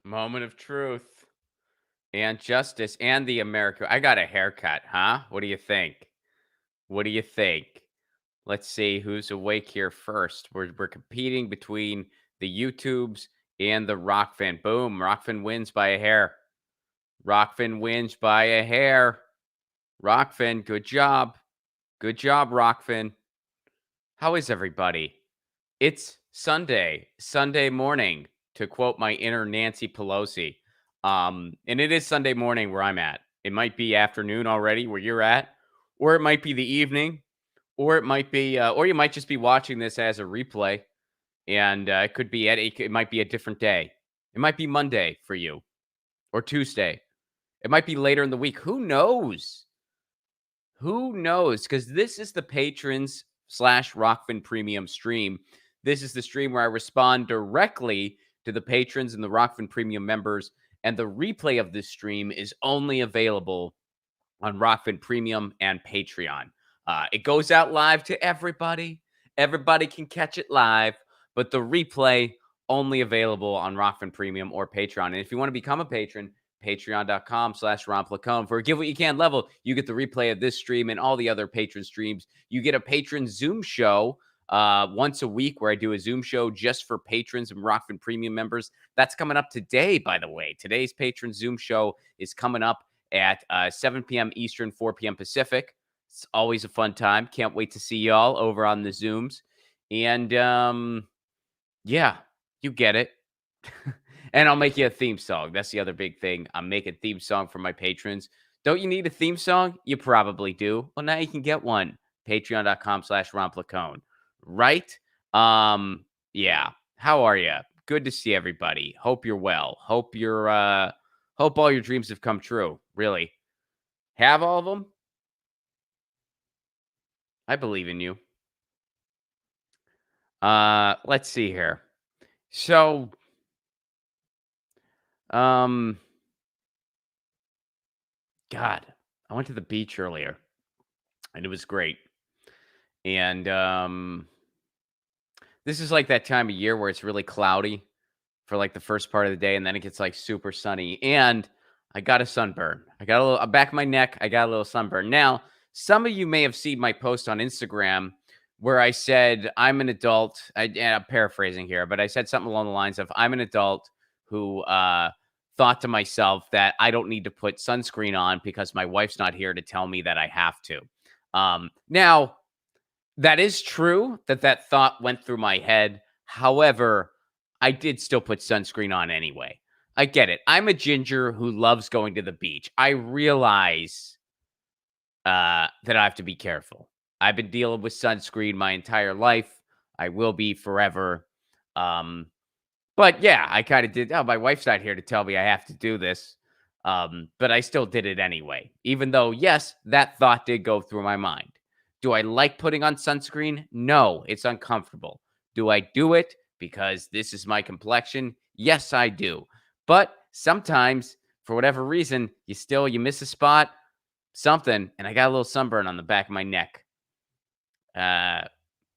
Moment of truth and justice and the America. I got a haircut, huh? What do you think? What do you think? Let's see who's awake here first. We're competing between the YouTubes and the Rockfin. Boom, Rockfin wins by a hair. Rockfin wins by a hair. Rockfin, good job. Good job, Rockfin. How is everybody? It's Sunday morning, to quote my inner Nancy Pelosi. And it is Sunday morning where I'm at. It might be afternoon already where you're at, or it might be the evening, or it might be, or you might just be watching this as a replay, and it could be it might be a different day. It might be Monday for you, or Tuesday. It might be later in the week. Who knows? Who knows? Because this is the patrons slash Rockfin Premium stream. This is the stream where I respond directly to the patrons and the Rockfin Premium members. And the replay of this stream is only available on Rockfin Premium and Patreon. It goes out live to everybody. Everybody can catch it live, but the replay only available on Rockfin Premium or Patreon. And if you want to become a patron, patreon.com/romplacone. For a give what you can level, you get the replay of this stream and all the other patron streams. You get a patron Zoom show once a week where I do a Zoom show just for patrons and Rockfin Premium members. That's coming up today, by the way. Today's patron Zoom show is coming up at 7 p.m. Eastern, 4 p.m. Pacific. It's always a fun time. Can't wait to see y'all over on the Zooms. And yeah, you get it. And I'll make you a theme song. That's the other big thing. I'm making a theme song for my patrons. Don't you need a theme song? You probably do. Well, now you can get one. Patreon.com/romplacone. Right? Yeah. How are you? Good to see everybody. Hope you're well. Hope all your dreams have come true. Really. Have all of them? I believe in you. Let's see here. So, um, God, I went to the beach earlier and it was great. And this is like that time of year where it's really cloudy for like the first part of the day, and then it gets like super sunny. And I got a sunburn. I got a little back of my neck. I got a little sunburn. Now, some of you may have seen my post on Instagram where I said I'm an adult. I'm paraphrasing here, but I said something along the lines of I'm an adult who thought to myself that I don't need to put sunscreen on because my wife's not here to tell me that I have to. Now, that is true that thought went through my head. However, I did still put sunscreen on anyway. I get it. I'm a ginger who loves going to the beach. I realize that I have to be careful. I've been dealing with sunscreen my entire life. I will be forever. But yeah, I kind of did. Oh, my wife's not here to tell me I have to do this. But I still did it anyway. Even though, yes, that thought did go through my mind. Do I like putting on sunscreen? No, it's uncomfortable. Do I do it because this is my complexion? Yes, I do. But sometimes, for whatever reason, you miss a spot, something, and I got a little sunburn on the back of my neck. Uh,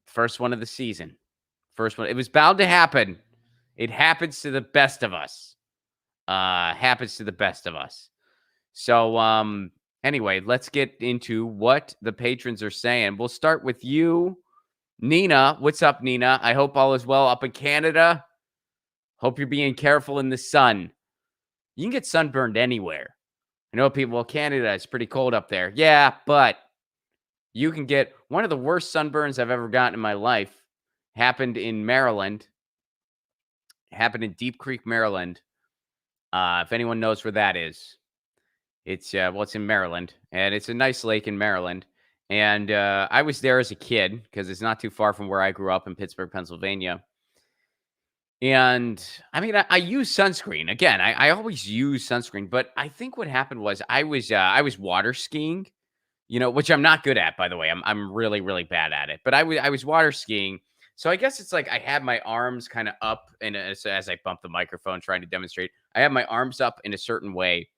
First one of the season. First one. It was bound to happen. It happens to the best of us. Happens to the best of us. So, anyway, let's get into what the patrons are saying. We'll start with you, Nina. What's up, Nina? I hope all is well up in Canada. Hope you're being careful in the sun. You can get sunburned anywhere. I know people, well, Canada is pretty cold up there. Yeah, but you can get one of the worst sunburns I've ever gotten in my life. Happened in Maryland. Happened in Deep Creek, Maryland. If anyone knows where that is, it's it's in Maryland, and it's a nice lake in Maryland. And I was there as a kid because it's not too far from where I grew up in Pittsburgh, Pennsylvania. And I mean, I use sunscreen again. I always use sunscreen, but I think what happened was I was water skiing, which I'm not good at, by the way. I'm really really bad at it. But I was water skiing, so I guess it's like I had my arms kind of up, and as I bump the microphone trying to demonstrate, I have my arms up in a certain way,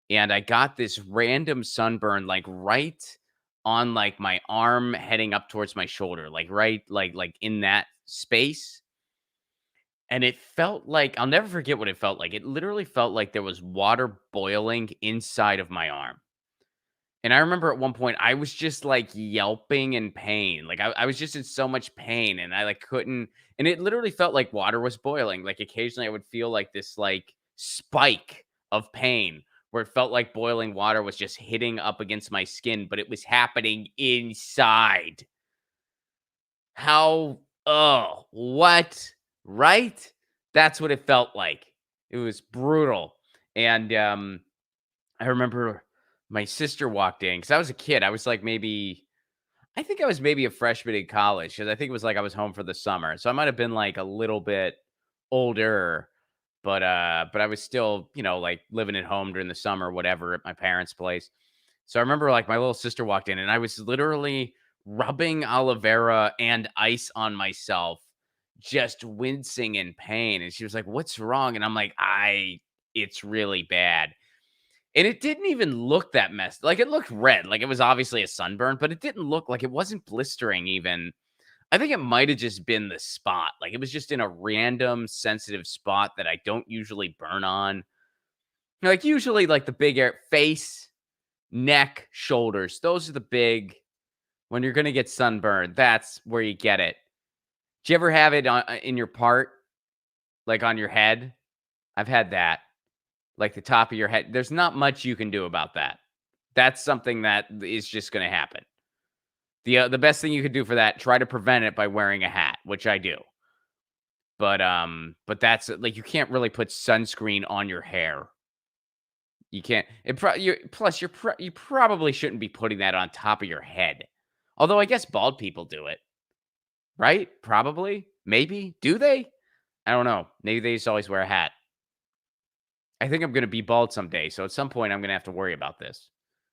and I got this random sunburn, like right on like my arm heading up towards my shoulder, like right, like in that space. And it felt like I'll never forget what it felt like. It literally felt like there was water boiling inside of my arm. And I remember at one point I was just like yelping in pain. Like I was just in so much pain and I like couldn't and it literally felt like water was boiling. Like occasionally I would feel like this like spike of pain where it felt like boiling water was just hitting up against my skin, but it was happening inside. How oh, what? Right? That's what it felt like. It was brutal. And I remember my sister walked in because I was a kid. I was like maybe I think I was maybe a freshman in college because I think it was like I was home for the summer. So I might have been like a little bit older, but I was still, like living at home during the summer, whatever, at my parents' place. So I remember like my little sister walked in and I was literally rubbing aloe vera and ice on myself, just wincing in pain. And she was like, "What's wrong?" And I'm like, it's really bad. And it didn't even look that messed like, it looked red, like, it was obviously a sunburn, but it didn't look like it wasn't blistering even. I think it might have just been the spot, like, it was just in a random sensitive spot that I don't usually burn on. Like, usually, like, the big face, neck, shoulders, those are the big when you're gonna get sunburned, that's where you get it. Do you ever have it on in your part, like, on your head? I've had that, like, the top of your head. There's not much you can do about that. That's something that is just gonna happen. The best thing you could do for that, try to prevent it by wearing a hat, which I do. But that's like, you can't really put sunscreen on your hair. You can't you plus you probably shouldn't be putting that on top of your head. Although I guess bald people do it, right? Probably? Maybe? Do they? I don't know. Maybe they just always wear a hat. I think I'm gonna be bald someday, so at some point, I'm gonna have to worry about this.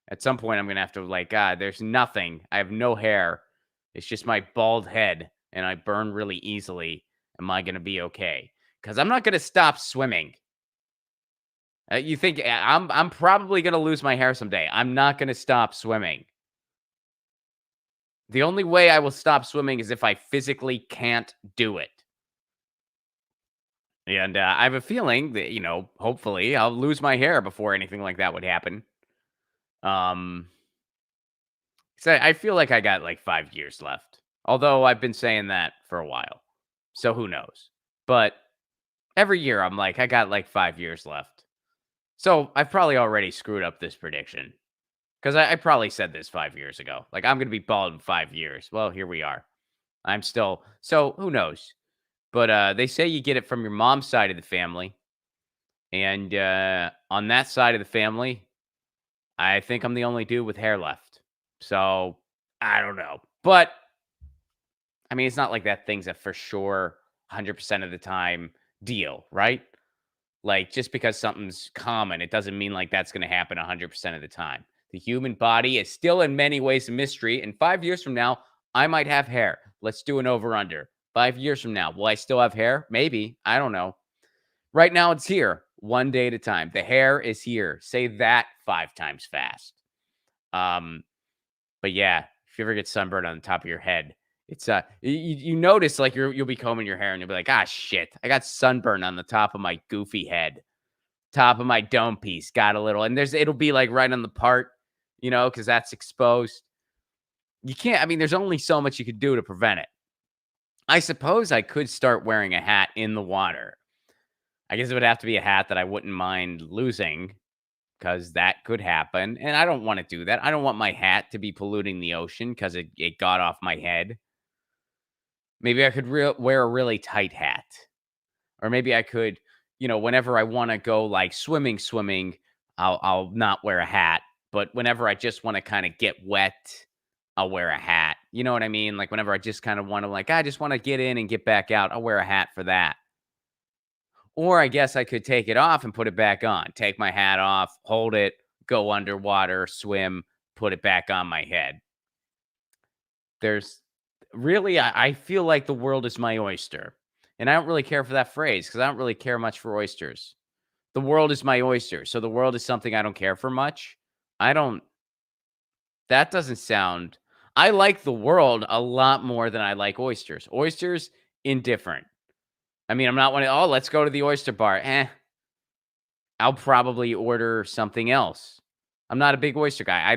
At some point, I'm gonna have to like, God, there's nothing. I have no hair. It's just my bald head, and I burn really easily. Am I gonna be okay? Because I'm not gonna stop swimming. You think I'm probably gonna lose my hair someday. I'm not gonna stop swimming. The only way I will stop swimming is if I physically can't do it. And I have a feeling that, hopefully I'll lose my hair before anything like that would happen. Um, so I feel like I got like 5 years left. Although I've been saying that for a while. So who knows? But every year I'm like, I got like 5 years left. So I've probably already screwed up this prediction. Because I probably said this 5 years ago. Like, I'm going to be bald in 5 years. Well, here we are. I'm still. So who knows? But they say you get it from your mom's side of the family. And on that side of the family, I think I'm the only dude with hair left. So I don't know. But I mean, it's not like that thing's a for sure 100% of the time deal, right? Like just because something's common, it doesn't mean like that's going to happen 100% of the time. The human body is still in many ways a mystery. And 5 years from now, I might have hair. Let's do an over under. 5 years from now, will I still have hair? Maybe. I don't know. Right now, it's here, one day at a time. The hair is here. Say that 5 times fast. Um, but yeah, if you ever get sunburned on the top of your head, it's you notice like you'll be combing your hair and you'll be like, ah shit, I got sunburn on the top of my goofy head, top of my dome piece, got a little, and it'll be like right on the part, because that's exposed. You can't. I mean, there's only so much you could do to prevent it. I suppose I could start wearing a hat in the water. I guess it would have to be a hat that I wouldn't mind losing because that could happen. And I don't want to do that. I don't want my hat to be polluting the ocean because it got off my head. Maybe I could wear a really tight hat. Or maybe I could, whenever I want to go like swimming, I'll not wear a hat. But whenever I just want to kind of get wet, I'll wear a hat. You know what I mean? Like whenever I just kind of want to I just want to get in and get back out, I'll wear a hat for that. Or I guess I could take it off and put it back on. Take my hat off, hold it, go underwater, swim, put it back on my head. There's really, I feel like the world is my oyster. And I don't really care for that phrase because I don't really care much for oysters. The world is my oyster. So the world is something I don't care for much. I don't, that doesn't sound, I like the world a lot more than I like oysters. Oysters, indifferent. I mean, I'm not one of, oh, let's go to the oyster bar. I'll probably order something else. I'm not a big oyster guy.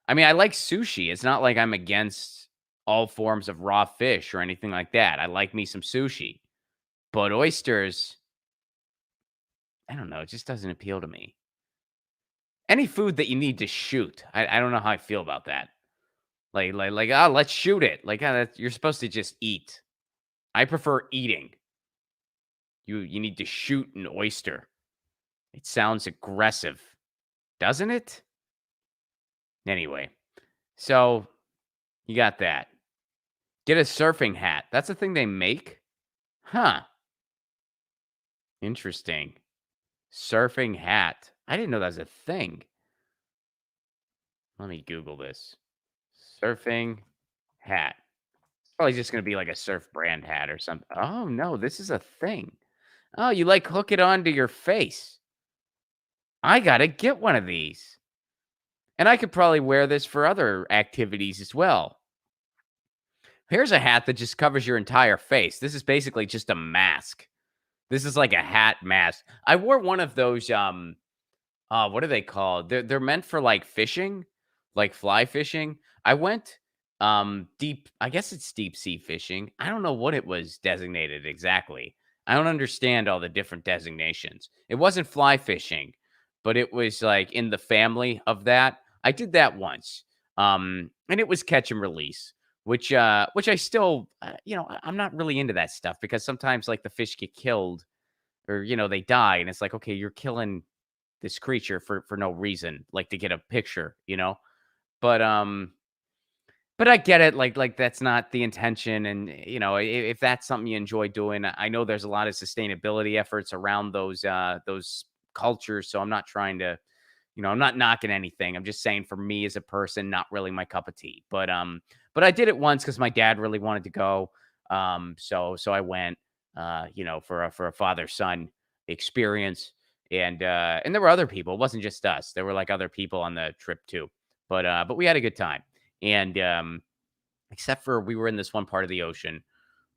I mean, I like sushi. It's not like I'm against all forms of raw fish or anything like that. I like me some sushi. But oysters, I don't know, it just doesn't appeal to me. Any food that you need to shoot, I don't know how I feel about that. Oh, let's shoot it. You're supposed to just eat. I prefer eating. You need to shoot an oyster. It sounds aggressive, doesn't it? Anyway, so you got that. Get a surfing hat. That's a thing they make? Huh. Interesting. Surfing hat. I didn't know that was a thing. Let me Google this. Surfing hat. Probably just gonna be like a surf brand hat or something. Oh no, this is a thing. Oh, you like hook it onto your face. I gotta get one of these. And I could probably wear this for other activities as well. Here's a hat that just covers your entire face. This is basically just a mask. This is like a hat mask. I wore one of those what are they called? They're meant for like fishing, like fly fishing. I went deep, I guess it's deep sea fishing. I don't know what it was designated exactly. I don't understand all the different designations. It wasn't fly fishing, but it was like in the family of that. I did that once. And it was catch and release, which I still I'm not really into that stuff because sometimes like the fish get killed or they die and it's like okay, you're killing this creature for no reason, like to get a picture. But but I get it, like that's not the intention, and if that's something you enjoy doing, I know there's a lot of sustainability efforts around those cultures, so I'm not trying to, I'm not knocking anything. I'm just saying for me as a person, not really my cup of tea. But I did it once because my dad really wanted to go. So I went, for a father son experience, and there were other people. It wasn't just us. There were like other people on the trip too. But we had a good time, and except for we were in this one part of the ocean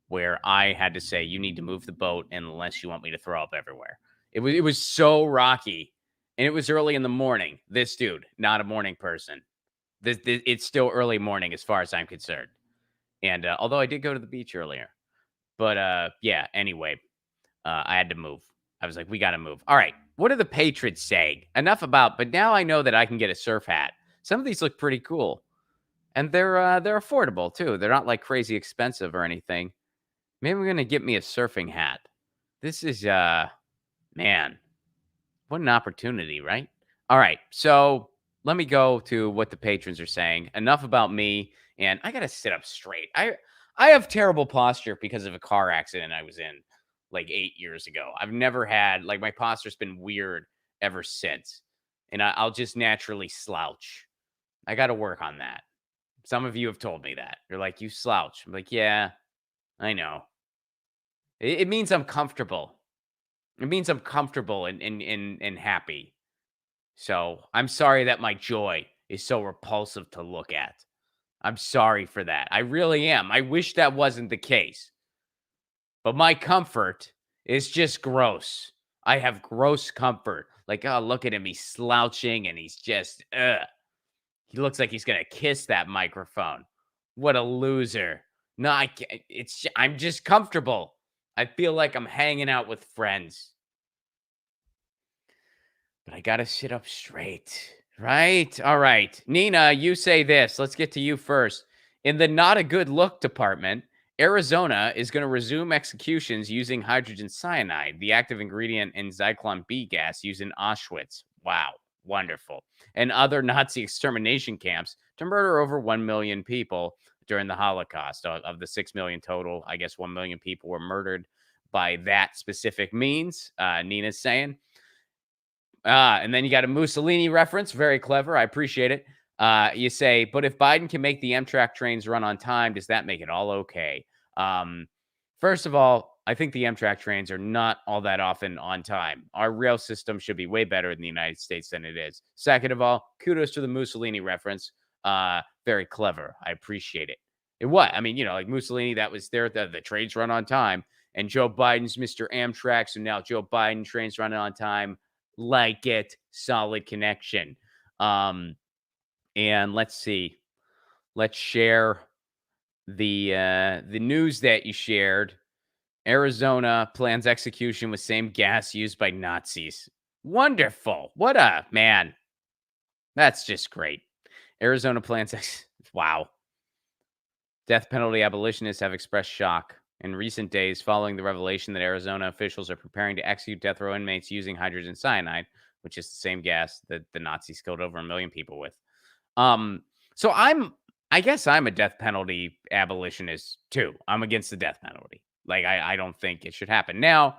where I had to say, "You need to move the boat unless you want me to throw up everywhere." It was so rocky, and it was early in the morning. This dude, not a morning person. This it's still early morning as far as I'm concerned. And although I did go to the beach earlier, but yeah. Anyway, I had to move. I was like, "We got to move." All right, what are the patrons saying? Enough about. But now I know that I can get a surf hat. Some of these look pretty cool, and they're affordable too. They're not like crazy expensive or anything. Maybe I'm gonna get me a surfing hat. This is man, what an opportunity, right? All right, so let me go to what the patrons are saying. Enough about me, and I gotta sit up straight. I have terrible posture because of a car accident I was in like 8 years ago. I've never had like my posture's been weird ever since, and I'll just naturally slouch. I got to work on that. Some of you have told me that. You're like, you slouch. I'm like, yeah, I know. It means I'm comfortable. It means I'm comfortable and happy. So I'm sorry that my joy is so repulsive to look at. I'm sorry for that. I really am. I wish that wasn't the case. But my comfort is just gross. I have gross comfort. Like, oh, look at him. He's slouching and he's just, ugh. He looks like he's gonna kiss that microphone. What a loser. No, I can't. I'm just comfortable. I feel like I'm hanging out with friends. But I gotta sit up straight. Right? All right. Nina, you say this. Let's get to you first. In the not a good look department, Arizona is going to resume executions using hydrogen cyanide, the active ingredient in Zyklon B gas used in Auschwitz. Wow. Wonderful. And other Nazi extermination camps to murder over 1 million people during the Holocaust. Of the 6 million total, I guess 1 million people were murdered by that specific means, Nina's saying. And then you got a Mussolini reference. Very clever. I appreciate it. You say, but if Biden can make the Amtrak trains run on time, does that make it all okay? First of all, I think the Amtrak trains are not all that often on time. Our rail system should be way better in the United States than it is. Second of all, kudos to the Mussolini reference. Very clever. I appreciate it. It what? I mean, like Mussolini, that was there. The trains run on time. and Joe Biden's Mr. Amtrak. So now Joe Biden trains running on time. Like it, solid connection. And let's see. Let's share the news that you shared. Arizona plans execution with same gas used by Nazis. Wonderful. What a man. That's just great. Arizona plans wow. Death penalty abolitionists have expressed shock in recent days following the revelation that Arizona officials are preparing to execute death row inmates using hydrogen cyanide, which is the same gas that the Nazis killed over 1 million people with. So I guess I'm a death penalty abolitionist too. I'm against the death penalty. Like I don't think it should happen. Now,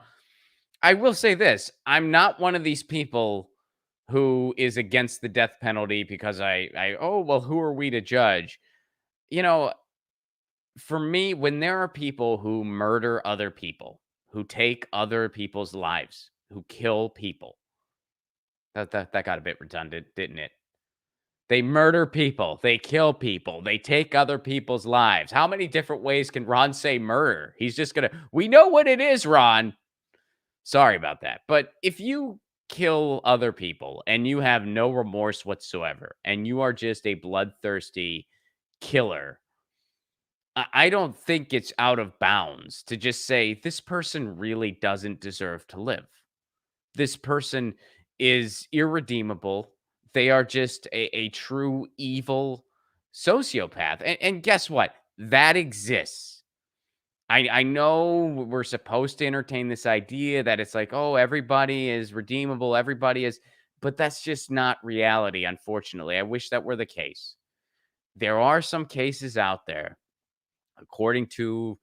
I will say this. I'm not one of these people who is against the death penalty because oh, well, who are we to judge? You know, for me, when there are people who murder other people, who take other people's lives, who kill people, that got a bit redundant, didn't it? They murder people, they kill people, they take other people's lives. How many different ways can Ron say murder? He's just gonna, we know what it is, Ron. Sorry about that. But if you kill other people and you have no remorse whatsoever, and you are just a bloodthirsty killer, I don't think it's out of bounds to just say this person really doesn't deserve to live. This person is irredeemable. They are just a true evil sociopath. And guess what? That exists. I know we're supposed to entertain this idea that it's like, oh, everybody is redeemable, everybody is, but that's just not reality, unfortunately. I wish that were the case. There are some cases out there, according to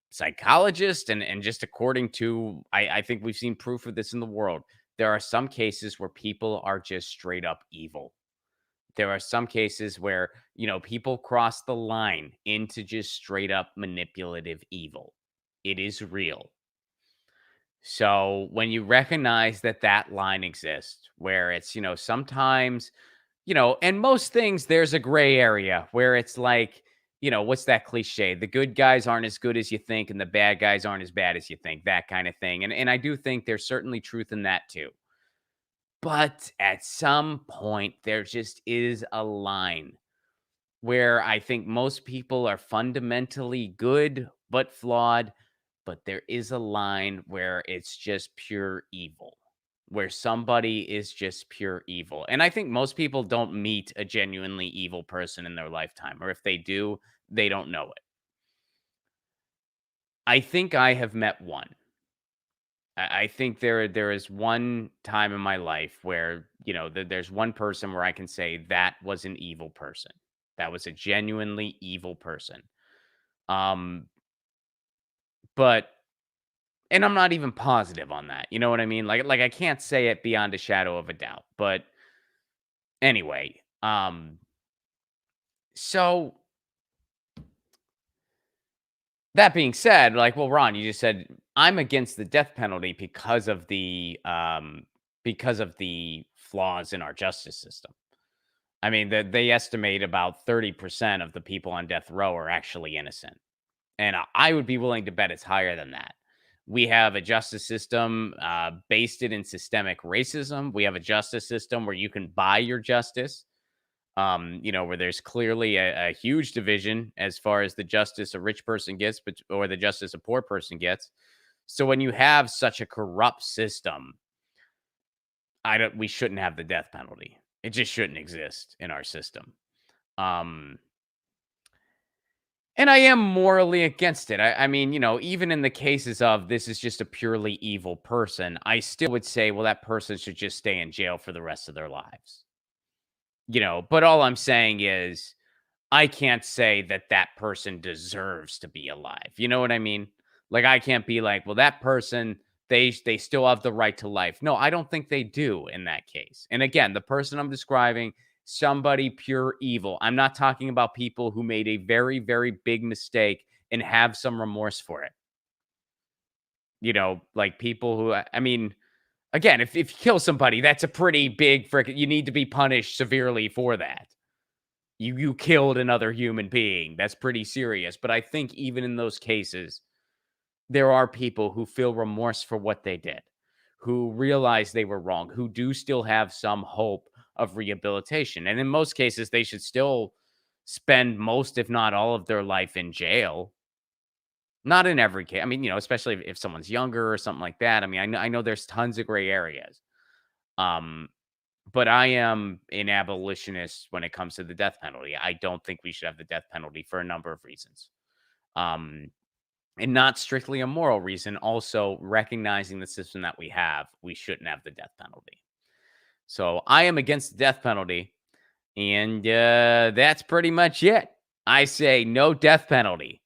psychologists and just according to, I think we've seen proof of this in the world. There are some cases where people are just straight up evil. There are some cases where, people cross the line into just straight up manipulative evil. It is real. So when you recognize that that line exists, where it's, sometimes, and most things, there's a gray area where it's like, what's that cliche? The good guys aren't as good as you think, and the bad guys aren't as bad as you think, that kind of thing. And I do think there's certainly truth in that too. But at some point, there just is a line where I think most people are fundamentally good but flawed, but there is a line where it's just pure evil, where somebody is just pure evil. And I think most people don't meet a genuinely evil person in their lifetime, or if they do, they don't know it. I think I have met one. I think there is one time in my life where, there's one person where I can say that was an evil person. That was a genuinely evil person. Um, but and I'm not even positive on that. You know what I mean? Like I can't say it beyond a shadow of a doubt. But anyway, so that being said, like, well, Ron, you just said I'm against the death penalty because of the flaws in our justice system. I mean, they estimate about 30% of the people on death row are actually innocent. And I would be willing to bet it's higher than that. We have a justice system based it in systemic racism. We have a justice system where you can buy your justice, where there's clearly a huge division as far as the justice a rich person gets, or the justice a poor person gets. So when you have such a corrupt system, we shouldn't have the death penalty. It just shouldn't exist in our system. And I am morally against it. I mean, even in the cases of this is just a purely evil person, I still would say, well, that person should just stay in jail for the rest of their lives. But all I'm saying is I can't say that that person deserves to be alive. You know what I mean? Like I can't be like, well, that person, they still have the right to life. No, I don't think they do in that case. And again, the person I'm describing, somebody pure evil. I'm not talking about people who made a very, very big mistake and have some remorse for it. Like people who, I mean, again, if you kill somebody, that's a pretty big freaking, you need to be punished severely for that. You killed another human being. That's pretty serious. But I think even in those cases, there are people who feel remorse for what they did, who realize they were wrong, who do still have some hope of rehabilitation. And in most cases, they should still spend most, if not all, of their life in jail. Not in every case. I mean, especially if someone's younger or something like that. I mean, I know there's tons of gray areas. Um, but I am an abolitionist when it comes to the death penalty. I don't think we should have the death penalty for a number of reasons. Um, and not strictly a moral reason, also recognizing the system that we have, we shouldn't have the death penalty. So I am against the death penalty, and that's pretty much it. I say no death penalty.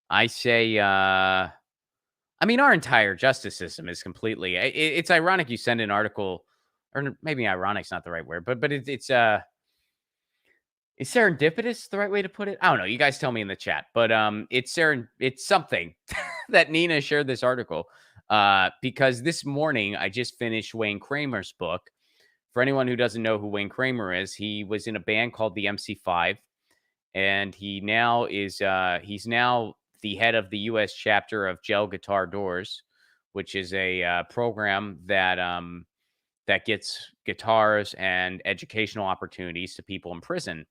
I say, I mean, our entire justice system is completely. It's ironic you send an article, or maybe ironic's not the right word, but it's is serendipitous the right way to put it? I don't know. You guys tell me in the chat, but it's something that Nina shared this article because this morning I just finished Wayne Kramer's book. For anyone who doesn't know who Wayne Kramer is, he was in a band called the MC5, and he's now the head of the U.S. chapter of Gel Guitar Doors, which is a program that gets guitars and educational opportunities to people in prison.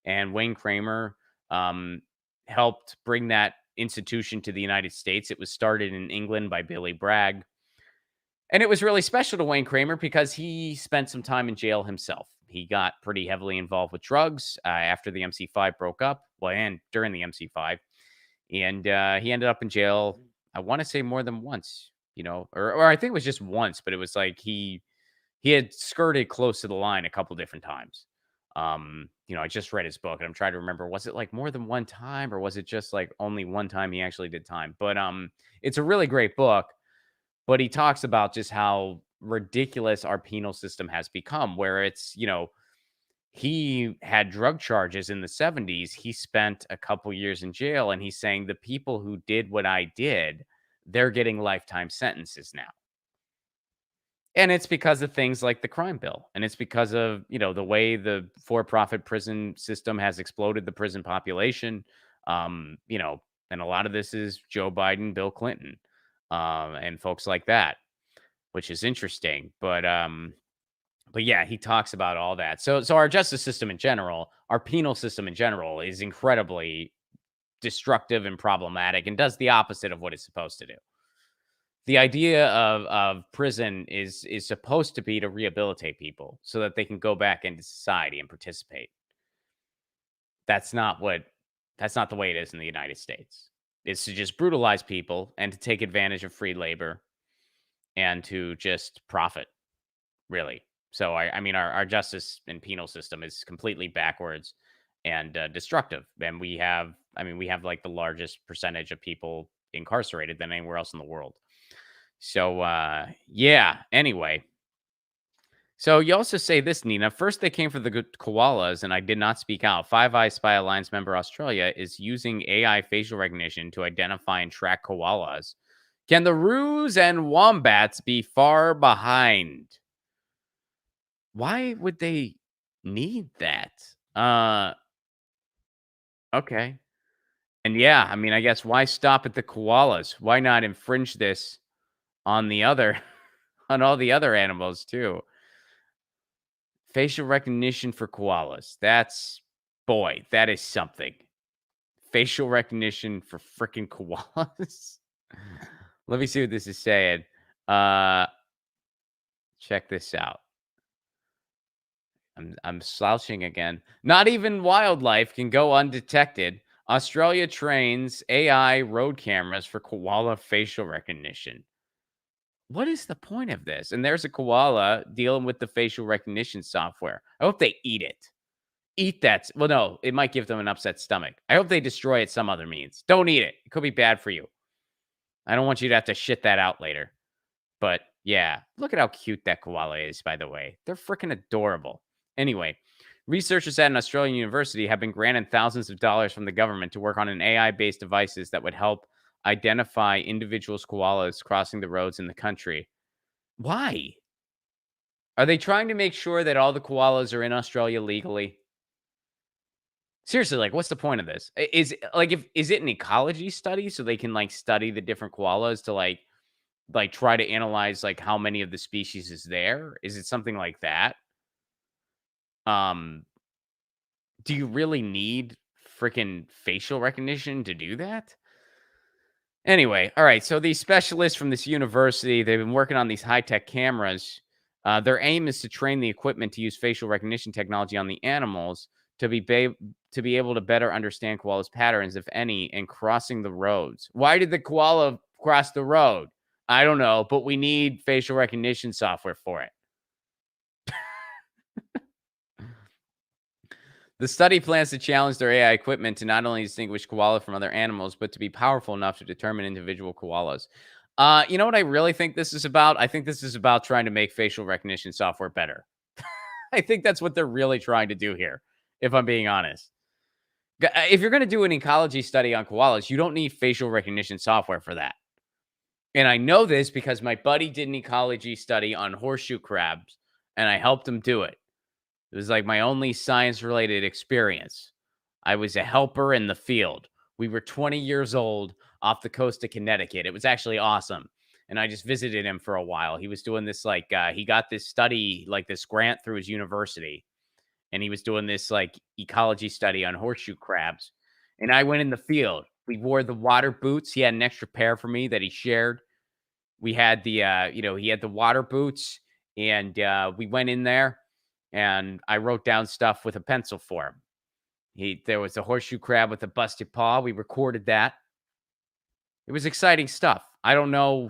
And Wayne Kramer um, helped bring that institution to the United States. It was started in England by Billy Bragg. And it was really special to Wayne Kramer because he spent some time in jail himself. He got pretty heavily involved with drugs after the MC5 broke up, well, and during the MC5. And he ended up in jail, I want to say more than once, or I think it was just once, but it was like he had skirted close to the line a couple different times. I just read his book and I'm trying to remember, was it like more than one time or was it just like only one time he actually did time? But it's a really great book, but he talks about just how ridiculous our penal system has become, where he had drug charges in the 70s. He spent a couple years in jail and he's saying the people who did what I did, they're getting lifetime sentences now. And it's because of things like the crime bill. And it's because of, the way the for-profit prison system has exploded the prison population. And a lot of this is Joe Biden, Bill Clinton, and folks like that, which is interesting. But yeah, he talks about all that. So our justice system in general, our penal system in general is incredibly destructive and problematic and does the opposite of what it's supposed to do. The idea of prison is supposed to be to rehabilitate people so that they can go back into society and participate. That's not the way it is in the United States. It's to just brutalize people and to take advantage of free labor and to just profit, really. So I mean our justice and penal system is completely backwards and destructive. And we have like the largest percentage of people incarcerated than anywhere else in the world. So, yeah, anyway. So you also say this, Nina. First, they came for the good koalas, and I did not speak out. Five Eyes Spy Alliance member Australia is using AI facial recognition to identify and track koalas. Can the roos and wombats be far behind? Why would they need that? Okay. And yeah, I mean, I guess why stop at the koalas? Why not infringe this on the other on all the other animals too? Facial recognition for koalas. That is something. Facial recognition for freaking koalas. Let me see what this is saying. Uh Check this out. I'm slouching again. Not even wildlife can go undetected. Australia trains AI road cameras for koala facial recognition. What is the point of this? And there's a koala dealing with the facial recognition software. I hope they eat it. Eat that. Well, no, it might give them an upset stomach. I hope they destroy it some other means. Don't eat it. It could be bad for you. I don't want you to have to shit that out later. But yeah, look at how cute that koala is, by the way. They're freaking adorable. Anyway, researchers at an Australian university have been granted thousands of dollars from the government to work on an AI-based devices that would help identify individuals' koalas crossing the roads in the country. Why? Are they trying to make sure that all the koalas are in Australia legally? Seriously, like, what's the point of this? Is like, if is it an ecology study so they can like study the different koalas to like try to analyze like how many of the species is there? Is it something like that? Um, do you really need freaking facial recognition to do that? Anyway, all right. So these specialists from this university, they've been working on these high-tech cameras. Their aim is to train the equipment to use facial recognition technology on the animals to be able to better understand koalas' patterns, if any, in crossing the roads. Why did the koala cross the road? I don't know, but we need facial recognition software for it. The study plans to challenge their AI equipment to not only distinguish koala from other animals, but to be powerful enough to determine individual koalas. You know what I really think this is about? I think this is about trying to make facial recognition software better. I think that's what they're really trying to do here, if I'm being honest. If you're going to do an ecology study on koalas, you don't need facial recognition software for that. And I know this because my buddy did an ecology study on horseshoe crabs, and I helped him do it. It was like my only science related experience. I was a helper in the field. We were 20 years old off the coast of Connecticut. It was actually awesome. And I just visited him for a while. He was doing this like he got this study, like this grant through his university, and he was doing this like ecology study on horseshoe crabs. And I went in the field. We wore the water boots. He had an extra pair for me that he shared. We had the he had the water boots, and we went in there and I wrote down stuff with a pencil for him. There was a horseshoe crab with a busted paw. We recorded that. It was exciting stuff. I don't know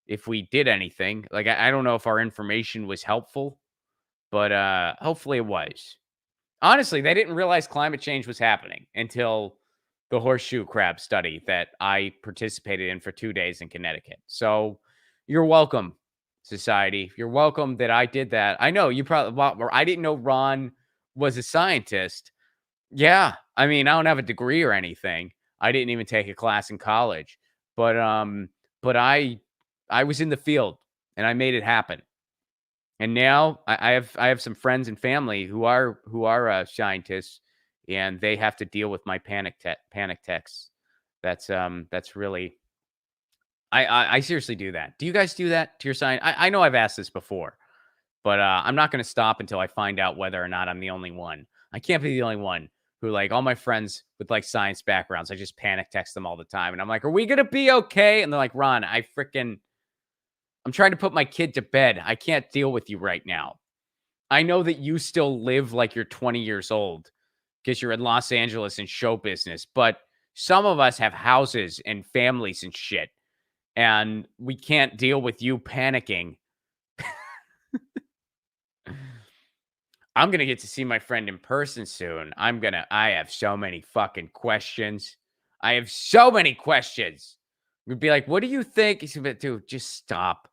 if we did anything. Like I don't know if our information was helpful, but hopefully it was. Honestly, they didn't realize climate change was happening until the horseshoe crab study that I participated in for 2 days in Connecticut. So you're welcome, society. You're welcome that I did that. I know you probably, well, I didn't know Ron was a scientist. Yeah. I mean, I don't have a degree or anything. I didn't even take a class in college, but, but I was in the field and I made it happen. And now I have some friends and family who are scientists, and they have to deal with my panic texts. That's really I seriously do that. Do you guys do that to your science? I know I've asked this before, but I'm not going to stop until I find out whether or not I'm the only one. I can't be the only one who like all my friends with like science backgrounds. I just panic text them all the time, and I'm like, "Are we gonna be okay?" And they're like, "Ron, I'm trying to put my kid to bed. I can't deal with you right now." I know that you still live like you're 20 years old because you're in Los Angeles in show business, but some of us have houses and families and shit, and we can't deal with you panicking. I'm gonna get to see my friend in person soon. I have so many fucking questions. I have so many questions. We'd be like, what do you think? He's gonna be, dude, just stop.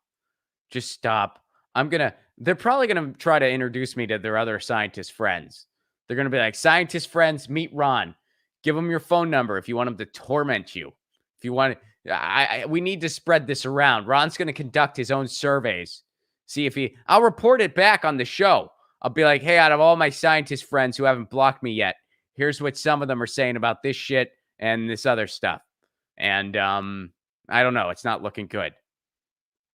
Just stop. They're probably gonna try to introduce me to their other scientist friends. They're gonna be like, scientist friends, meet Ron. Give him your phone number if you want him to torment you. If you want, we need to spread this around. Ron's gonna conduct his own surveys. See if I'll report it back on the show. I'll be like, hey, out of all my scientist friends who haven't blocked me yet, here's what some of them are saying about this shit and this other stuff. And I don't know. It's not looking good.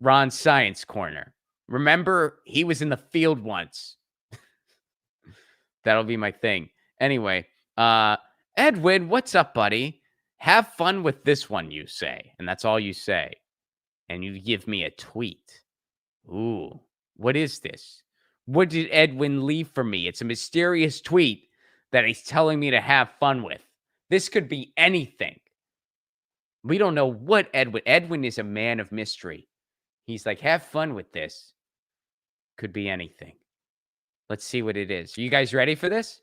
Ron's Science Corner. Remember, he was in the field once. That'll be my thing. Anyway, Edwin, what's up, buddy? Have fun with this one, you say. And that's all you say. And you give me a tweet. Ooh, what is this? What did Edwin leave for me? It's a mysterious tweet that he's telling me to have fun with. This could be anything. We don't know what Edwin is a man of mystery. He's like, have fun with this. Could be anything. Let's see what it is. Are you guys ready for this?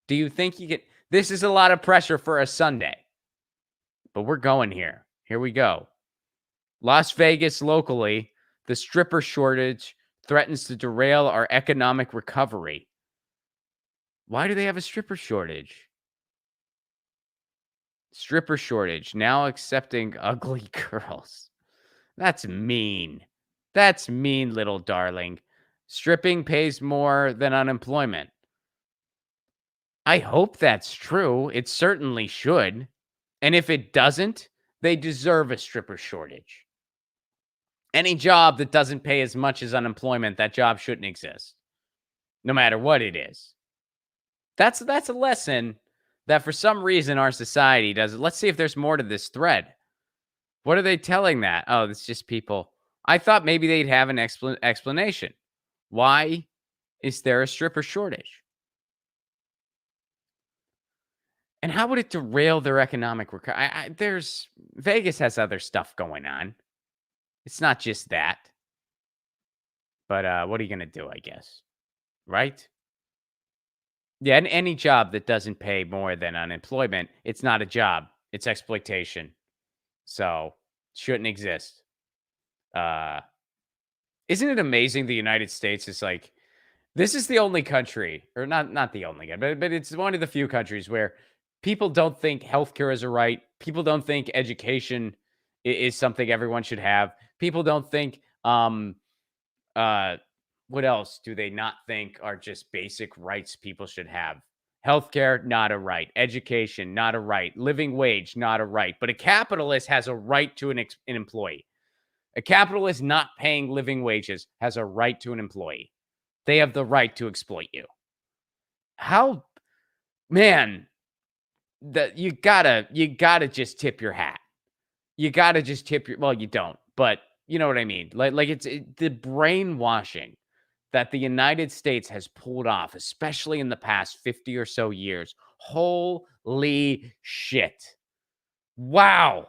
Do you think you get this? Is a lot of pressure for a Sunday, but we're going here. Here we go. Las Vegas locally, the stripper shortage threatens to derail our economic recovery. Why do they have a stripper shortage? Stripper shortage now accepting ugly girls. That's mean. That's mean, little darling. Stripping pays more than unemployment. I hope that's true. It certainly should. And if it doesn't, they deserve a stripper shortage. Any job that doesn't pay as much as unemployment, that job shouldn't exist, no matter what it is. That's a lesson that for some reason our society does. Let's see if there's more to this thread. What are they telling that? Oh, it's just people. I thought maybe they'd have an explanation. Why is there a stripper shortage? And how would it derail their economic recovery? There's Vegas has other stuff going on. It's not just that. But what are you gonna do? I guess, right? Yeah, and any job that doesn't pay more than unemployment, it's not a job. It's exploitation. So shouldn't exist. Uh, isn't it amazing the United States is like this is the only country, or not the only one, but it's one of the few countries where people don't think healthcare is a right. People don't think education is something everyone should have. People don't think uh what else do they not think are just basic rights people should have? Healthcare, not a right. Education, not a right. Living wage, not a right. But a capitalist has a right to an employee. A capitalist not paying living wages has a right to an employee. They have the right to exploit you. How, man, that you gotta just tip your hat. You gotta just tip your, well, you don't, but you know what I mean. Like the brainwashing that the United States has pulled off, especially in the past 50 or so years. Holy shit. Wow.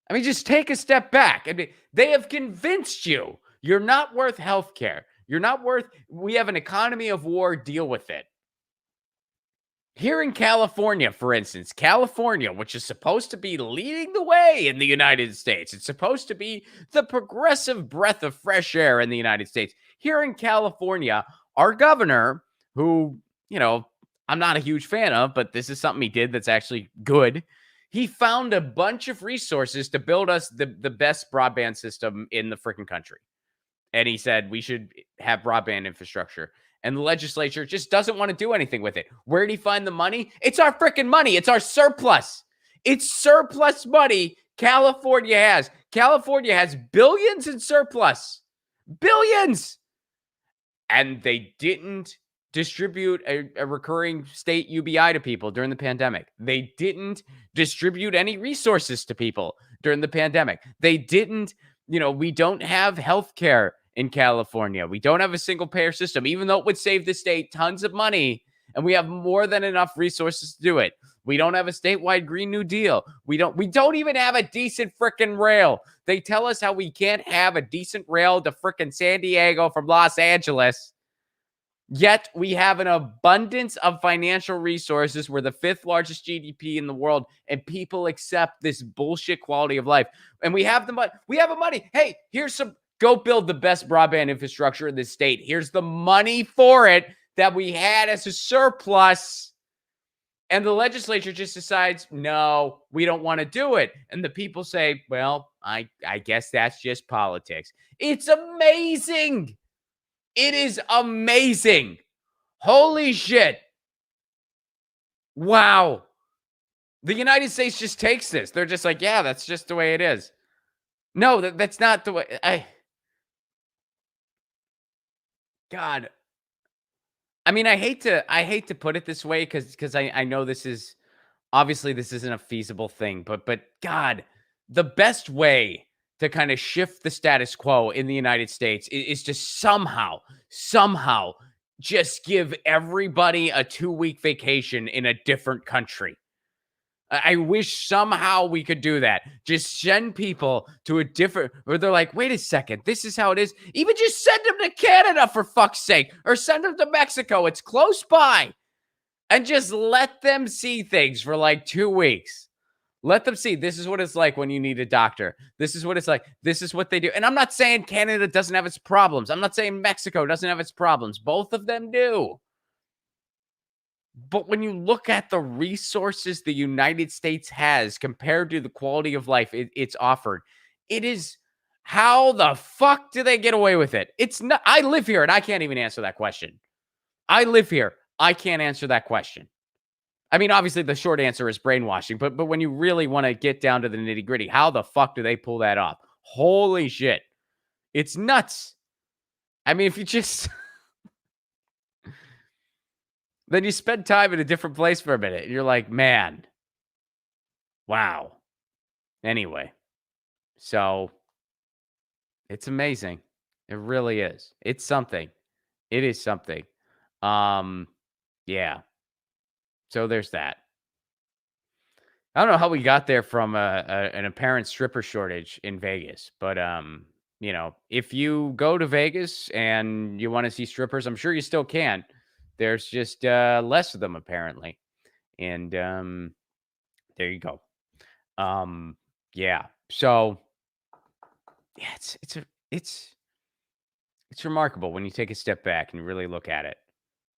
I mean, just take a step back. I mean, they have convinced you you're not worth healthcare. You're not worth, we have an economy of war, deal with it. Here in California, for instance, California, which is supposed to be leading the way in the United States, it's supposed to be the progressive breath of fresh air in the United States. Here in California, our governor, who, I'm not a huge fan of, but this is something he did that's actually good. He found a bunch of resources to build us the best broadband system in the freaking country. And he said we should have broadband infrastructure. And the legislature just doesn't want to do anything with it. Where did he find the money? It's our freaking money. It's our surplus. It's surplus money California has. California has billions in surplus. Billions. And they didn't distribute a recurring state UBI to people during the pandemic. They didn't distribute any resources to people during the pandemic. They didn't, we don't have health care in California. We don't have a single payer system, even though it would save the state tons of money. And we have more than enough resources to do it. We don't have a statewide Green New Deal. We don't even have a decent freaking rail. They tell us how we can't have a decent rail to freaking San Diego from Los Angeles. Yet we have an abundance of financial resources. We're the 5th largest GDP in the world, and people accept this bullshit quality of life. And we have the money. We have the money. Hey, go build the best broadband infrastructure in this state. Here's the money for it that we had as a surplus. And the legislature just decides, no, we don't want to do it. And the people say, well, I guess that's just politics. It's amazing. It is amazing. Holy shit. Wow. The United States just takes this. They're just like, yeah, that's just the way it is. No, that's not the way. God. I mean, I hate to put it this way because I know this is obviously this isn't a feasible thing, but God, the best way to kind of shift the status quo in the United States is to somehow just give everybody a 2-week vacation in a different country. I wish somehow we could do that. Just send people to a different, where they're like, wait a second, this is how it is. Even just send them to Canada for fuck's sake, or send them to Mexico. It's close by. And just let them see things for like 2 weeks. Let them see this is what it's like when you need a doctor. This is what it's like. This is what they do. And I'm not saying Canada doesn't have its problems. I'm not saying Mexico doesn't have its problems. Both of them do. But when you look at the resources the United States has compared to the quality of life it's offered, it is, how the fuck do they get away with it? It's not, I live here and I can't even answer that question. I live here. I can't answer that question. I mean, obviously, the short answer is brainwashing, but when you really want to get down to the nitty gritty, how the fuck do they pull that off? Holy shit. It's nuts. I mean, if you just then you spend time in a different place for a minute, and you're like, man, wow. Anyway, so it's amazing. It really is. It's something. It is something. Um, yeah. So there's that. I don't know how we got there from an apparent stripper shortage in Vegas, but if you go to Vegas and you want to see strippers, I'm sure you still can. There's just less of them apparently, and there you go. Um, yeah. So yeah, it's it's remarkable when you take a step back and really look at it.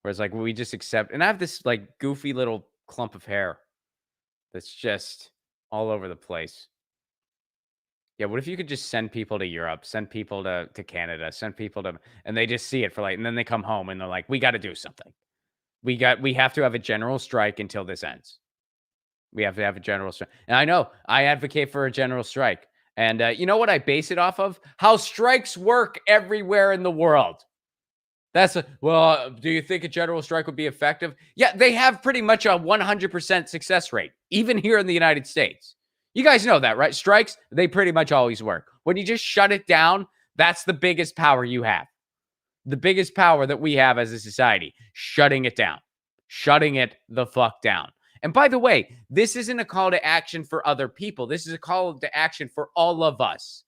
Whereas like we just accept, and I have this like goofy little clump of hair that's just all over the place. Yeah, what if you could just send people to Europe, send people to Canada, send people to and they just see it for like and then they come home and they're like, "We gotta do something. We have to have a general strike until this ends. We have to have a general strike." And I know I advocate for a general strike. And you know what I base it off of? How strikes work everywhere in the world. Do you think a general strike would be effective? Yeah, they have pretty much a 100% success rate, even here in the United States. You guys know that, right? Strikes, they pretty much always work. When you just shut it down, that's the biggest power you have. The biggest power that we have as a society, shutting it down, shutting it the fuck down. And by the way, this isn't a call to action for other people. This is a call to action for all of us.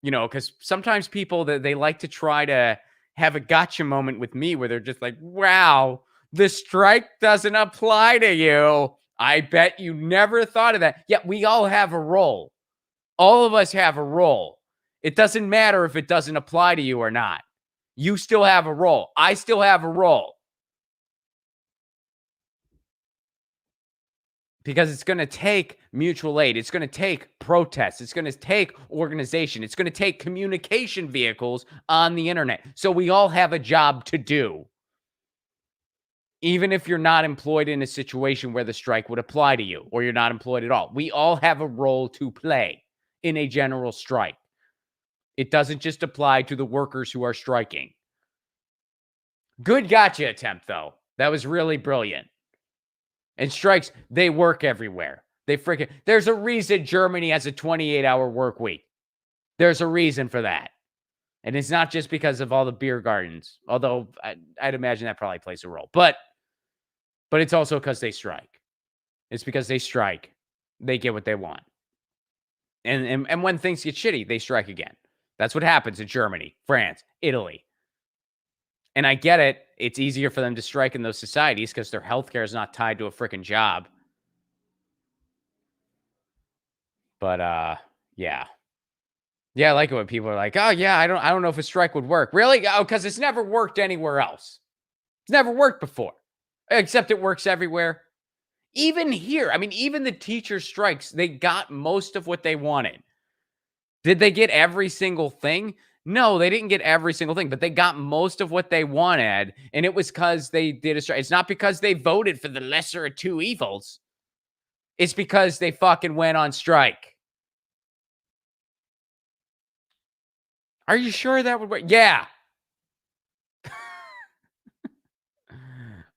Because sometimes people that they like to try to have a gotcha moment with me where they're just like, wow, the strike doesn't apply to you. I bet you never thought of that. Yeah, we all have a role. All of us have a role. It doesn't matter if it doesn't apply to you or not. You still have a role. I still have a role. Because it's going to take mutual aid. It's going to take protests. It's going to take organization. It's going to take communication vehicles on the internet. So we all have a job to do. Even if you're not employed in a situation where the strike would apply to you or you're not employed at all, we all have a role to play in a general strike. It doesn't just apply to the workers who are striking. Good gotcha attempt, though. That was really brilliant. And strikes, they work everywhere. There's a reason Germany has a 28-hour work week. There's a reason for that. And it's not just because of all the beer gardens, although I'd imagine that probably plays a role. But it's also because they strike. It's because they strike. They get what they want. And when things get shitty, they strike again. That's what happens in Germany, France, Italy. And I get it. It's easier for them to strike in those societies because their healthcare is not tied to a freaking job. But yeah. Yeah, I like it when people are like, "Oh yeah, I don't know if a strike would work." Really? Oh, because it's never worked anywhere else. It's never worked before. Except it works everywhere. Even here, I mean, even the teacher strikes, they got most of what they wanted. Did they get every single thing? No, they didn't get every single thing, but they got most of what they wanted, and it was because they did a strike. It's not because they voted for the lesser of two evils. It's because they fucking went on strike. Are you sure that would work? Yeah.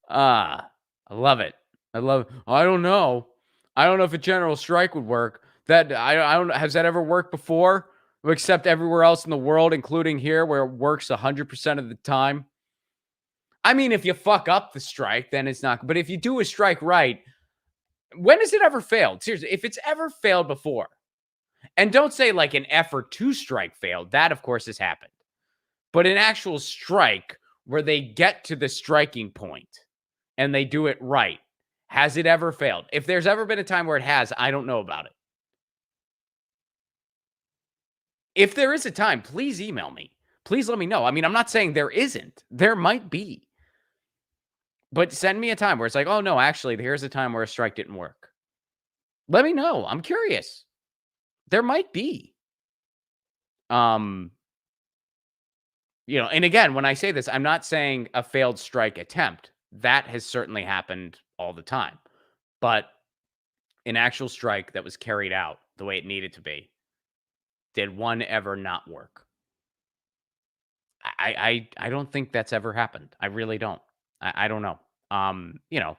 I love it. I don't know. I don't know if a general strike would work. That I don't has that ever worked before? Except everywhere else in the world, including here, where it works 100% of the time. I mean, if you fuck up the strike, then it's not. But if you do a strike right, when has it ever failed? Seriously, if it's ever failed before, and don't say like an effort to strike failed. That, of course, has happened. But an actual strike where they get to the striking point and they do it right, has it ever failed? If there's ever been a time where it has, I don't know about it. If there is a time, please email me. Please let me know. I mean, I'm not saying there isn't. There might be. But send me a time where it's like, oh, no, actually, here's a time where a strike didn't work. Let me know. I'm curious. There might be. And again, when I say this, I'm not saying a failed strike attempt. That has certainly happened all the time. But an actual strike that was carried out the way it needed to be, did one ever not work? I don't think that's ever happened. I really don't. I don't know. You know,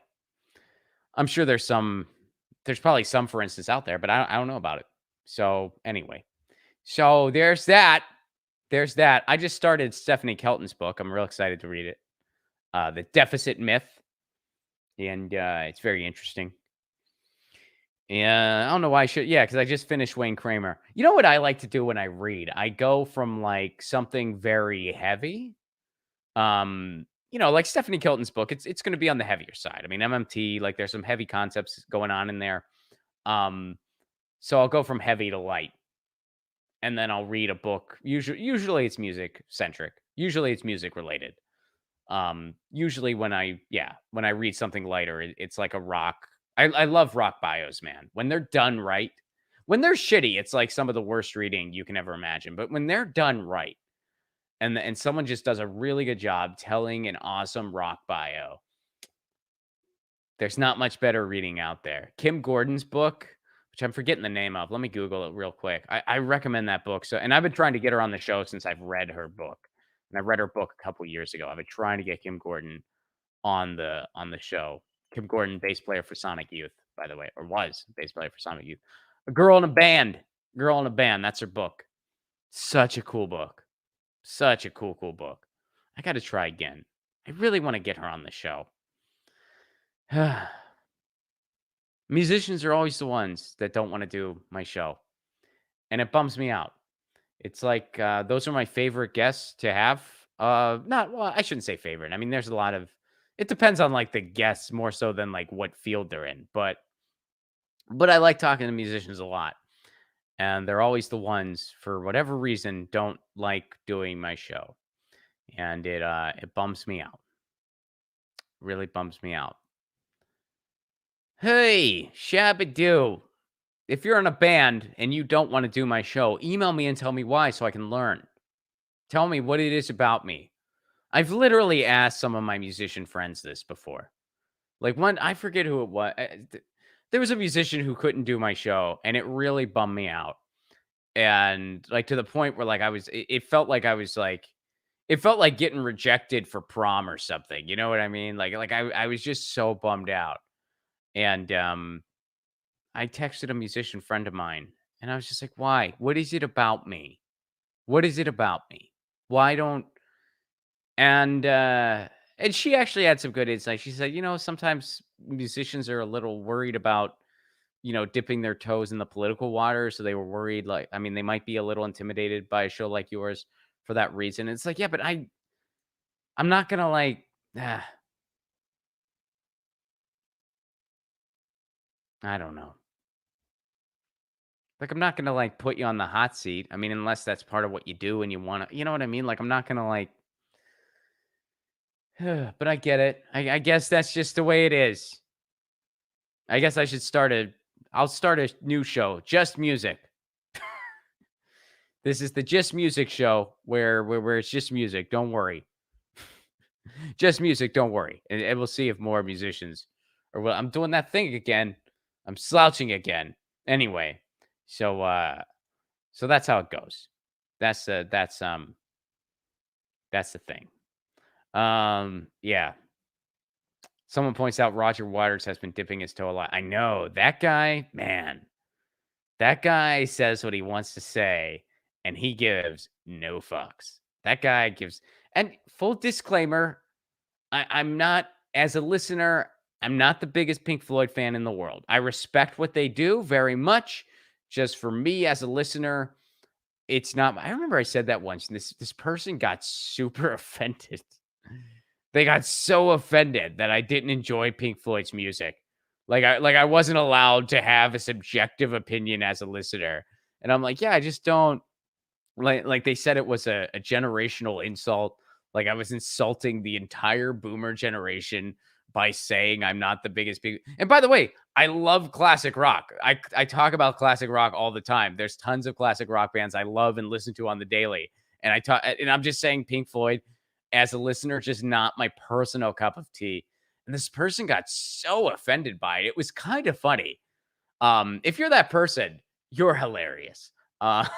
I'm sure there's probably some, for instance, out there, but I don't know about it. So anyway, so there's that. There's that. I just started Stephanie Kelton's book. I'm real excited to read it. The Deficit Myth, and it's very interesting. Yeah, I don't know why I should. Yeah, because I just finished Wayne Kramer. You know what I like to do when I read? I go from like something very heavy. Like Stephanie Kelton's book, it's gonna be on the heavier side. I mean, MMT, like there's some heavy concepts going on in there. Um, so I'll go from heavy to light, and then I'll read a book. Usually it's music centric. Usually it's music related. Usually when I read something lighter, it's like a rock. I love rock bios, man. When they're done right, when they're shitty, it's like some of the worst reading you can ever imagine. But when they're done right, and someone just does a really good job telling an awesome rock bio, there's not much better reading out there. Kim Gordon's book, which I'm forgetting the name of. Let me Google it real quick. I recommend that book. So, and I've been trying to get her on the show since I've read her book. And I read her book a couple years ago. I've been trying to get Kim Gordon on the show. Kim Gordon, bass player for Sonic Youth, by the way, or was bass player for Sonic Youth. A Girl in a Band. Girl in a Band. That's her book. Such a cool book. Such a cool book. I got to try again. I really want to get her on the show. Musicians are always the ones that don't want to do my show, and it bums me out. It's like those are my favorite guests to have. Not well, I shouldn't say favorite. I mean, there's a lot of. It depends on like the guests more so than like what field they're in, but I like talking to musicians a lot, and they're always the ones for whatever reason don't like doing my show, and it bums me out. Really bums me out. Hey, Shabadoo. If you're in a band and you don't want to do my show, email me and tell me why so I can learn. Tell me what it is about me. I've literally asked some of my musician friends this before. Like one, I forget who it was. There was a musician who couldn't do my show, and it really bummed me out. And like to the point where like it felt like I was like, it felt like getting rejected for prom or something. You know what I mean? I was just so bummed out. And I texted a musician friend of mine, and I was just like, "Why? What is it about me? What is it about me? Why don't?" And and she actually had some good insight. She said, sometimes musicians are a little worried about, dipping their toes in the political water. So they were worried, like, I mean, they might be a little intimidated by a show like yours for that reason. It's like, yeah, but I'm not gonna like, I don't know. Like, I'm not gonna like put you on the hot seat. I mean, unless that's part of what you do and you want to, you know what I mean? Like, I'm not gonna like, but I get it. I guess that's just the way it is. I guess I'll start a new show, Just Music. This is the Just Music show where it's just music. Don't worry. Just music. Don't worry. And we'll see if more musicians or well, I'm doing that thing again. I'm slouching again. Anyway, so so that's how it goes. That's that's the thing. Yeah. Someone points out Roger Waters has been dipping his toe a lot. I know that guy, man. That guy says what he wants to say, and he gives no fucks. That guy gives, and full disclaimer, I'm not, as a listener, I'm not the biggest Pink Floyd fan in the world. I respect what they do very much. Just for me as a listener, it's not. I remember I said that once, and this person got super offended. They got so offended that I didn't enjoy Pink Floyd's music. Like I wasn't allowed to have a subjective opinion as a listener. And I'm like, yeah, I just don't like they said it was a generational insult. Like I was insulting the entire boomer generation by saying I'm not the biggest big. And by the way, I love classic rock. I talk about classic rock all the time. There's tons of classic rock bands I love and listen to on the daily. And I'm just saying Pink Floyd as a listener, just not my personal cup of tea. And this person got so offended by it. It was kind of funny. If you're that person, you're hilarious. Uh,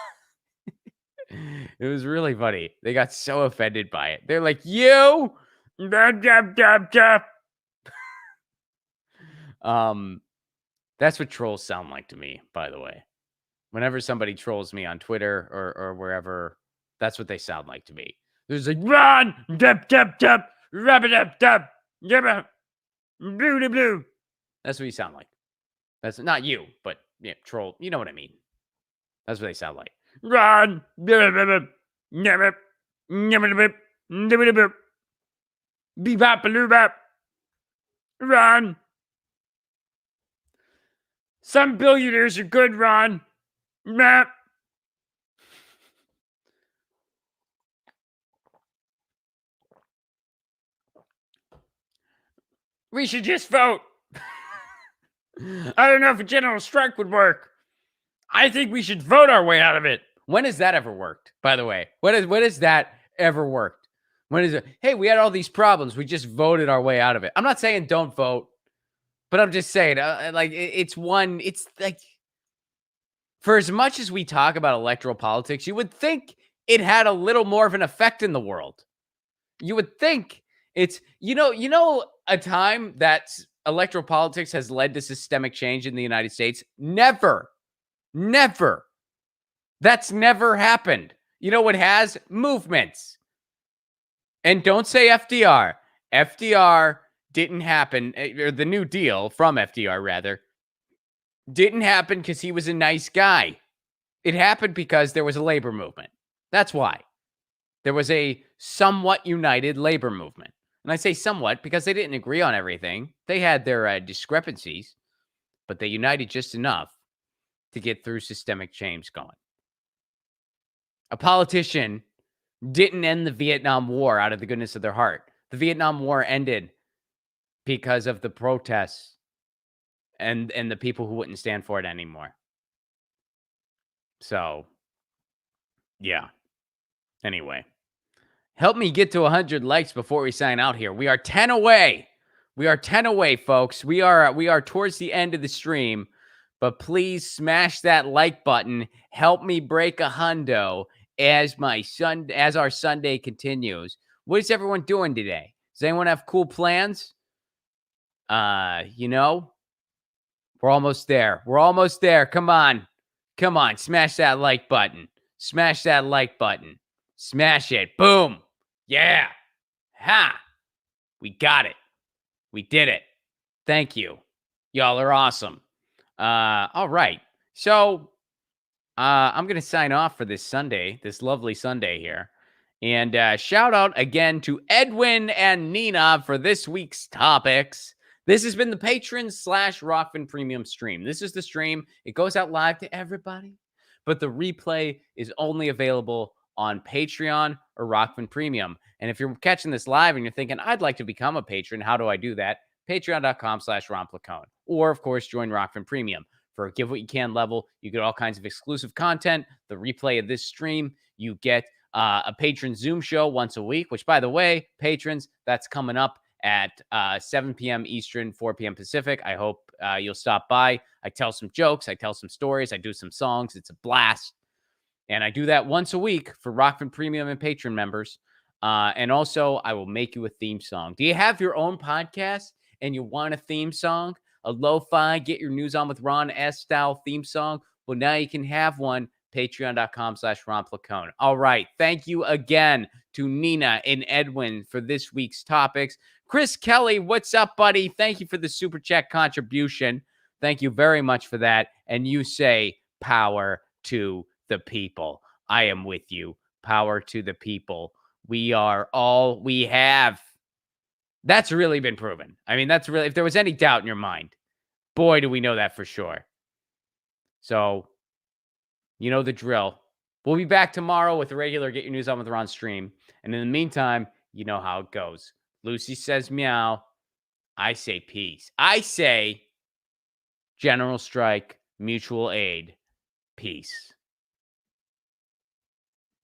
it was really funny. They got so offended by it. They're like, you. That's what trolls sound like to me, by the way. Whenever somebody trolls me on Twitter or wherever, that's what they sound like to me. There's like, run, dup, dup, dup, rub it up, dup, yabba, blue, blue. That's what you sound like. That's not you, but yeah, troll. You know what I mean. That's what they sound like. Run, bebop, bebop, run. Some billionaires are good, Ron. Map. We should just vote. I don't know if a general strike would work. I think we should vote our way out of it. When has that ever worked, by the way? When has that ever worked? When is it? Hey, we had all these problems. We just voted our way out of it. I'm not saying don't vote, but I'm just saying, it's like, for as much as we talk about electoral politics, you would think it had a little more of an effect in the world. You would think it's, a time that electoral politics has led to systemic change in the United States. Never. That's never happened. You know what has? Movements. And don't say FDR. FDR didn't happen, or the New Deal from FDR, rather, didn't happen because he was a nice guy. It happened because there was a labor movement. That's why. There was a somewhat united labor movement. And I say somewhat because they didn't agree on everything. They had their discrepancies, but they united just enough to get through systemic change going. A politician didn't end the Vietnam War out of the goodness of their heart. The Vietnam War ended because of the protests and the people who wouldn't stand for it anymore. So, yeah. Anyway, help me get to 100 likes before we sign out here. We are 10 away. We are 10 away, folks. We are towards the end of the stream, but please smash that like button. Help me break a hundo as our Sunday continues. What is everyone doing today? Does anyone have cool plans? We're almost there. We're almost there. Come on. Smash that like button. Smash that like button. Smash it. Boom. Yeah. Ha. We got it. We did it. Thank you. Y'all are awesome. All right. So, I'm going to sign off for this Sunday, this lovely Sunday here. And shout out again to Edwin and Nina for this week's topics. This has been the Patreon/Rockfin Premium stream. This is the stream. It goes out live to everybody, but the replay is only available on Patreon or Rockfin Premium. And if you're catching this live and you're thinking, I'd like to become a patron, how do I do that? Patreon.com/RomPlacone. Or, of course, join Rockfin Premium. For a Give What You Can level, you get all kinds of exclusive content, the replay of this stream. You get a patron Zoom show once a week, which, by the way, patrons, that's coming up at 7 p.m. Eastern, 4 p.m. Pacific. I hope you'll stop by. I tell some jokes. I tell some stories. I do some songs. It's a blast. And I do that once a week for Rockfin Premium and Patreon members. And also, I will make you a theme song. Do you have your own podcast and you want a theme song? A lo-fi, get your news on with Ron S. style theme song? Well, now you can have one. Patreon.com/Ron Placone. All right. Thank you again to Nina and Edwin for this week's topics. Chris Kelly, what's up, buddy? Thank you for the super chat contribution. Thank you very much for that. And you say power to the people. I am with you. Power to the people. We are all we have. That's really been proven. I mean, that's really, if there was any doubt in your mind, boy, do we know that for sure. So, you know the drill. We'll be back tomorrow with a regular Get Your News On with Ron stream. And in the meantime, you know how it goes. Lucy says meow. I say peace. I say general strike, mutual aid. Peace.